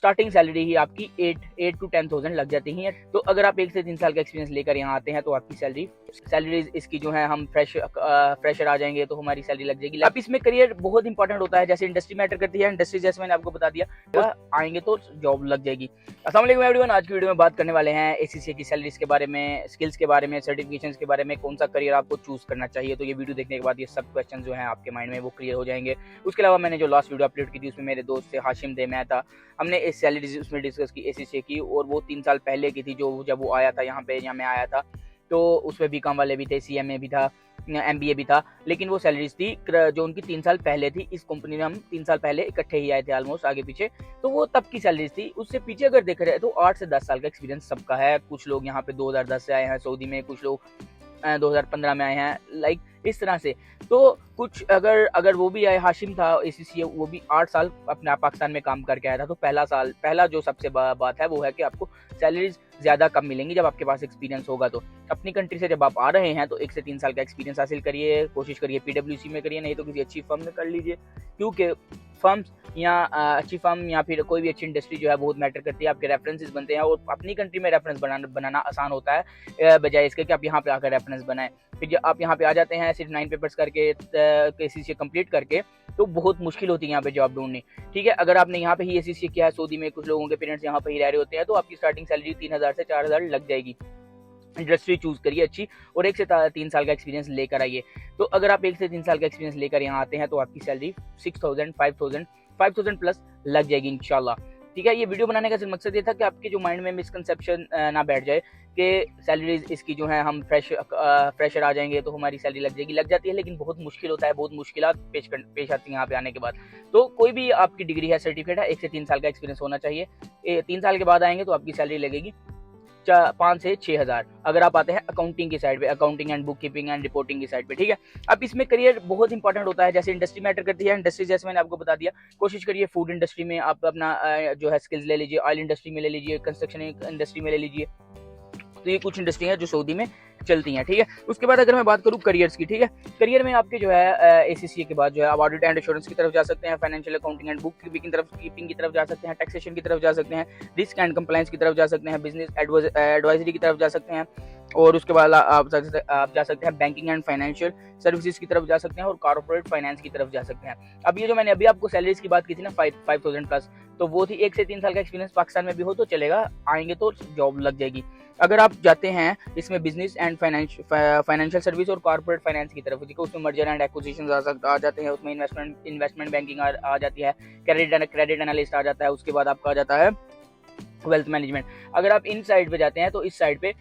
Starting salary ही आपकी 8 to 10,000 लग जाती है। तो अगर आप 1 से 3 साल का एक्सपीरियंस लेकर यहाँ आते हैं तो आपकी सैलरी इसकी जो है, हम फ्रेशर आ जाएंगे तो हमारी सैलरी लग जाएगी। अब इसमें करियर बहुत इंपॉर्टेंट होता है, जैसे इंडस्ट्री मैटर करती है। इंडस्ट्री जैसे मैंने आपको बता दिया, आएंगे तो जॉब लग जाएगी। अस्सलाम वालेकुम एवरीवन, आज की वीडियो में बात करने वाले हैं एसीसीए की सैलरीज के बारे में, स्किल्स के बारे में, सर्टिफिकेशंस के बारे में, कौन सा करियर आपको चूज करना चाहिए। तो ये वीडियो देखने के बाद ये सब क्वेश्चन जो हैं आपके माइंड में वो क्लियर हो जाएंगे। उसके अलावा मैंने जो लास्ट वीडियो अपलोड की थी उसमें मेरे दोस्त से हाशिम दे मैं था, हमने इस सैलरीज उसमें डिस्कस की एसीसीए की, और वो 3 साल पहले की थी, जो जब वो आया था यहाँ मैं आया था तो उसमें बीकॉम वाले भी थे, सीएमए भी था, एमबीए भी था, लेकिन वो सैलरीज थी जो उनकी 3 साल पहले थी। इस कंपनी में हम 3 साल पहले इकट्ठे ही आए थे, ऑलमोस्ट आगे पीछे, तो वो तब की सैलरीज थी। उससे पीछे अगर देख रहे हैं तो 8 से 10 साल का एक्सपीरियंस सबका है। कुछ लोग यहाँ पे 2010 से आए हैं सऊदी में, कुछ लोग 2015 में आए हैं, लाइक इस तरह से। तो कुछ अगर वो भी आए, हाशिम था एसीसीए, वो भी 8 साल अपने पाकिस्तान में काम करके आया था। तो पहला जो सबसे बात है वो है कि आपको सैलरीज ज़्यादा कम मिलेंगी जब आपके पास एक्सपीरियंस होगा। तो अपनी कंट्री से जब आप आ रहे हैं तो 1 से 3 साल का एक्सपीरियंस हासिल करिए, कोशिश करिए पीडब्ल्यूसी में करिए, नहीं तो किसी अच्छी फर्म में कर लीजिए, क्योंकि फर्म्स या अच्छी फर्म या फिर कोई भी अच्छी इंडस्ट्री जो है बहुत मैटर करती है। आपके रेफरेंसेस बनते हैं और अपनी कंट्री में रेफरेंस बनाना आसान होता है, बजाय इसके कि आप यहाँ पे आकर रेफरेंस बनाएं। फिर जब आप यहाँ पे आ जाते हैं सिर्फ 9 पेपर्स करके, एसीसीए कंप्लीट करके, तो बहुत मुश्किल होती है यहाँ पे जॉब ढूंढनी। ठीक है, अगर आपने यहाँ पे ही एसीसीए किया है सऊदी में, कुछ लोगों के पेरेंट्स यहाँ पे ही रह रहे होते हैं, तो आपकी स्टार्टिंग सैलरी 3,000 से 4,000 लग जाएगी। इंडस्ट्री चूज करिए अच्छी, और 1 से 3 साल का एक्सपीरियंस लेकर आइए। तो अगर आप 1 से 3 साल का एक्सपीरियंस लेकर यहाँ आते हैं तो आपकी सैलरी 6,000 5,000 प्लस लग जाएगी इंशाल्लाह। ठीक है, ये वीडियो बनाने का सिर्फ मकसद ये था कि आपके जो माइंड में मिसकंसेप्शन ना बैठ जाए कि सैलरीज इसकी जो है, हम फ्रेशर आ जाएंगे तो हमारी सैलरी लग जाती है, लेकिन बहुत मुश्किल होता है, बहुत मुश्किलात पेश आती हैं यहाँ पे आने के बाद। तो कोई भी आपकी डिग्री है, सर्टिफिकेट है, 1 से 3 साल का एक्सपीरियंस होना चाहिए। 3 साल के बाद आएंगे तो आपकी सैलरी लगेगी 5 से 6,000। अगर आप आते हैं अकाउंटिंग की साइड पे, accounting and book keeping and reporting की साइड पे। ठीक है, अब इसमें करियर बहुत इंपॉर्टेंट होता है, जैसे इंडस्ट्री मैटर करती है। इंडस्ट्री जैसे मैंने आपको बता दिया, कोशिश करिए फूड इंडस्ट्री में आप अपना जो है स्किल्स ले लीजिए, ऑयल इंडस्ट्री में ले लीजिए, कंस्ट्रक्शन इंडस्ट्री में ले लीजिए। तो ये कुछ इंडस्ट्री है जो सऊदी में चलती हैं। ठीक है, उसके बाद अगर मैं बात करूँ करियर्स की, ठीक है, करियर में आपके जो है एसीसीए के बाद जो है आप ऑडिट एंड एश्योरेंस की तरफ जा सकते हैं, financial accounting and book keeping की तरफ जा सकते हैं, टैक्सेशन की तरफ जा सकते हैं, रिस्क एंड कंप्लायंस की तरफ जा सकते हैं, बिजनेस एडवाइजरी की तरफ जा सकते हैं, और उसके बाद आप जा सकते हैं बैंकिंग एंड फाइनेंशियल सर्विसेज की तरफ जा सकते हैं, और कॉर्पोरेट फाइनेंस की तरफ जा सकते हैं। अब ये जो मैंने अभी आपको सैलरीज की बात की थी ना, 5,000 प्लस, तो वो थी 1 से 3 साल का एक्सपीरियंस पाकिस्तान में भी हो तो चलेगा, आएंगे तो जॉब लग जाएगी। अगर आप जाते हैं इसमें बिजनेस एंड फाइनेंशियल सर्विस और कॉर्पोरेट फाइनेंस की तरफ, उसमें मर्जर एंड एक्विजिशन आ जाते हैं, उसमें इन्वेस्टमेंट बैंकिंग आ जाती है, क्रेडिट एनालिस्ट आ जाता है, उसके बाद आपका आ जाता है वेल्थ मैनेजमेंट। अगर आप इन साइड पे जाते हैं तो इस साइड पे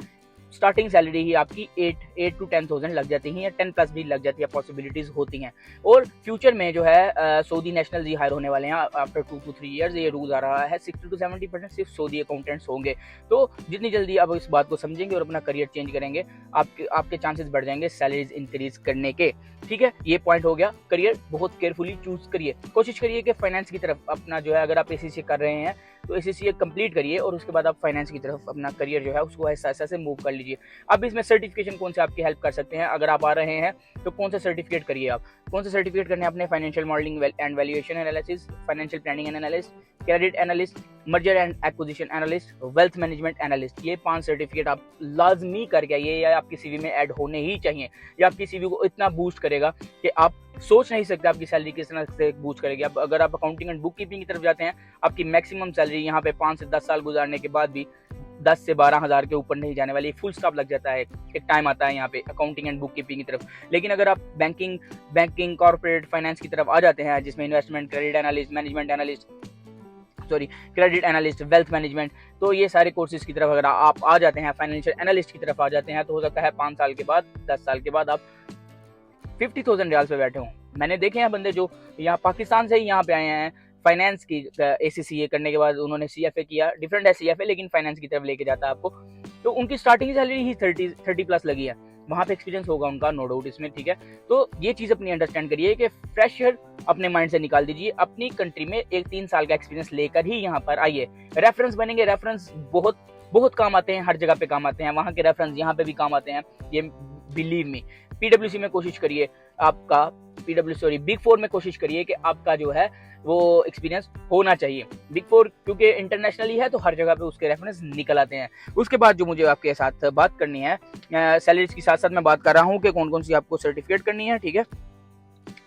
स्टार्टिंग सैलरी ही आपकी 8 to 10,000 लग जाती है, या 10 प्लस भी लग जाती है, पॉसिबिलिटीज होती हैं। और फ्यूचर में जो है सऊदी नेशनल ही हायर होने वाले हैं आफ्टर 2 to 3 ईयर्स, ये रूल आ रहा है 60 to 70% सिर्फ सऊदी अकाउंटेंट्स होंगे। तो जितनी जल्दी आप इस बात को समझेंगे और अपना करियर चेंज करेंगे, आपके चांसेस बढ़ जाएंगे सैलरीज इंक्रीज करने के। ठीक है, ये पॉइंट हो गया। करियर बहुत केयरफुली चूज करिए, कोशिश करिए कि फाइनेंस की तरफ अपना जो है, अगर आप एसीसीए कर रहे हैं तो एसीसीए कंप्लीट करिए, और उसके बाद आप फाइनेंस की तरफ अपना करियर जो है उसको ऐसा से मूव कर लीजिए। अब इसमें सर्टिफिकेशन कौन से आपकी हेल्प कर सकते हैं, अगर आप आ रहे हैं तो कौन सा सर्टिफिकेट करिए आप, कौन सा सर्टिफिकेट करने अपने financial modelling and valuation analysis, financial planning and analyst, credit analyst, merger and acquisition analyst, wealth management analyst. ये 5 सर्टिफिकेट आप लाजमी करके आइए, ये आपकी सीवी में ऐड होने ही चाहिए। ये आपकी सीवी को इतना बूस्ट करेगा कि आप सोच नहीं सकते आपकी सैलरी किस तरह से बूस्ट करेगी। अब अगर आप अकाउंटिंग एंड बुक कीपिंग की तरफ जाते हैं, आपकी मैक्सिमम सैलरी यहाँ पे 5 से 10 साल गुजारने के बाद भी 10 से 12,000 के ऊपर नहीं जाने वाली, फुल स्टॉप लग जाता है। एक टाइम आता है यहाँ पे अकाउंटिंग एंड बुक कीपिंग की तरफ। लेकिन अगर आप बैंकिंग कॉर्पोरेट फाइनेंस की तरफ आ जाते हैं, जिसमें investment, credit analyst, wealth management, तो ये सारे कोर्सेज की तरफ अगर आप आ जाते हैं, फाइनेंशियल एनालिस्ट की तरफ आ जाते हैं, तो हो सकता है 5 साल के बाद, 10 साल के बाद आप 50,000 रियाल पे बैठे हों। मैंने देखे हैं बंदे जो यहाँ पाकिस्तान से ही यहाँ पे आए हैं, फाइनेंस की एसीसीए करने के बाद उन्होंने सीएफए किया, डिफरेंट है सीएफए, लेकिन फाइनेंस की तरफ लेके जाता है आपको, तो उनकी स्टार्टिंग सैलरी ही 30 प्लस लगी है। वहाँ पे एक्सपीरियंस होगा उनका, नो डाउट इसमें। ठीक है, तो ये चीज़ अपनी अंडरस्टैंड करिए कि फ्रेशर अपने माइंड से निकाल दीजिए, अपनी कंट्री में 1-3 साल का एक्सपीरियंस लेकर ही यहाँ पर आइए। रेफरेंस बनेंगे, रेफरेंस बहुत काम आते हैं, हर जगह पे काम आते हैं, वहाँ के रेफरेंस यहाँ पे भी काम आते हैं, ये बिलीव मी। पीडब्ल्यूसी में कोशिश करिए आपका, बिग 4 में कोशिश करिए कि आपका जो है वो एक्सपीरियंस होना चाहिए। बिग फोर क्योंकि इंटरनेशनली है तो हर जगह पे उसके रेफरेंस निकल आते हैं। उसके बाद जो मुझे आपके साथ बात करनी है, सैलरीज के साथ साथ मैं बात कर रहा हूँ कि कौन कौन सी आपको सर्टिफिकेट करनी है, ठीक है,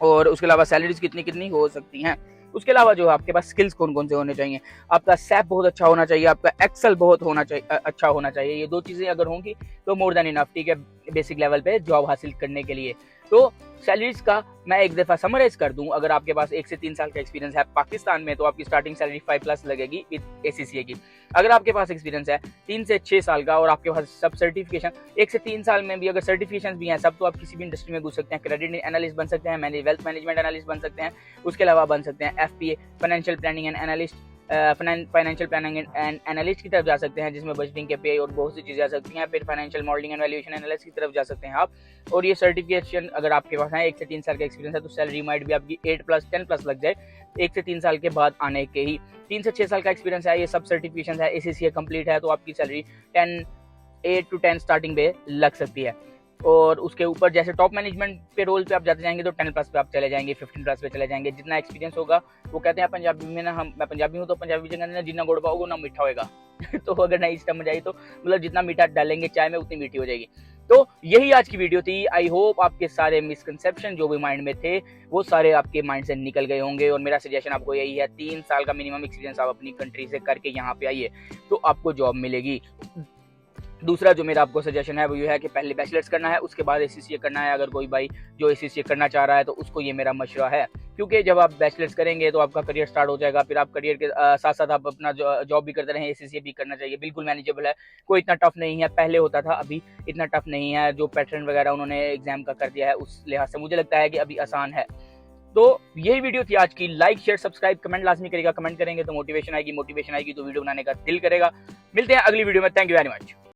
और उसके अलावा सैलरीज कितनी कितनी हो सकती हैं। उसके अलावा जो आपके पास स्किल्स कौन कौन से होने चाहिए, आपका सैप बहुत अच्छा होना चाहिए, आपका एक्सेल बहुत होना चाहिए, अच्छा होना चाहिए। ये दो चीज़ें अगर होंगी तो मोर देन इनफ, ठीक है, बेसिक लेवल पे जॉब हासिल करने के लिए। तो सैलरीज का मैं एक दफ़ा समराइज कर दूं, अगर आपके पास 1 से 3 साल का एक्सपीरियंस है पाकिस्तान में तो आपकी स्टार्टिंग सैलरी 5+ लगेगी विद ACCA की। अगर आपके पास एक्सपीरियंस है 3 से 6 साल का और आपके पास सब सर्टिफिकेशन 1 से 3 साल में भी अगर सर्टिफिकेशन भी हैं सब, तो आप किसी भी इंडस्ट्री में घुस सकते हैं। क्रेडिट एनालिस्ट बन सकते हैं, वेल्थ मैनेजमेंट एनालिस्ट बन सकते हैं, उसके अलावा बन सकते हैं FPA financial planning and analyst, financial planning and analyst की तरफ जा सकते हैं, जिसमें बजटिंग के पे और बहुत सी चीज़ें आ सकती हैं। फिर financial modelling and valuation analyst की तरफ जा सकते हैं आप। और ये सर्टिफिकेशन अगर आपके पास है 1 से 3 साल का एक्सपीरियंस है तो सैलरी माइट भी आपकी 8+ 10+ लग जाए 1 से 3 साल के बाद आने के ही। 3 से 6 साल का एक्सपीरियंस है, ये सब सर्टिफिकेशन है, ACCA कंप्लीट है, तो आपकी सैलरी 8 to 10 स्टार्टिंग पे लग सकती है। और उसके ऊपर जैसे टॉप मैनेजमेंट पे रोल पे आप जाते जाएंगे तो 10+ पे आप चले जाएंगे, 15+ पे चले जाएंगे। जितना एक्सपीरियंस होगा, वो कहते हैं पंजाबी में ना, मैं पंजाबी हूँ तो पंजाबी में कहते हैं जितना गुड़ पाओगे ना मीठा होगा तो अगर नहीं समझ आई तो मतलब जितना मीठा डालेंगे चाय में उतनी मीठी हो जाएगी। तो यही आज की वीडियो थी। आई होप आपके सारे मिसकंसेप्शन जो भी माइंड में थे वो सारे आपके माइंड से निकल गए होंगे। और मेरा सजेशन आपको यही है, 3 साल का मिनिमम एक्सपीरियंस आप अपनी कंट्री से करके यहाँ पे आइए तो आपको जॉब मिलेगी। दूसरा जो मेरा आपको सजेशन है वो ये है कि पहले बैचलर्स करना है, उसके बाद ACCA करना है। अगर कोई भाई जो ACCA करना चाह रहा है तो उसको ये मेरा मशवरा है, क्योंकि जब आप बैचलर्स करेंगे तो आपका करियर स्टार्ट हो जाएगा। फिर आप करियर के साथ साथ आप अपना जॉब भी करते रहें, ACCA भी करना चाहिए, बिल्कुल मैनेजेबल है, कोई इतना टफ नहीं है। पहले होता था, अभी इतना टफ नहीं है। जो पैटर्न वगैरह उन्होंने एग्जाम का कर दिया है उस लिहाज से मुझे लगता है कि अभी आसान है। तो यही वीडियो थी आज की। लाइक शेयर सब्सक्राइब कमेंट लाजमी करेगा, कमेंट करेंगे तो मोटिवेशन आएगी, मोटिवेशन आएगी तो वीडियो बनाने का दिल करेगा। मिलते हैं अगली वीडियो में। Thank you very much.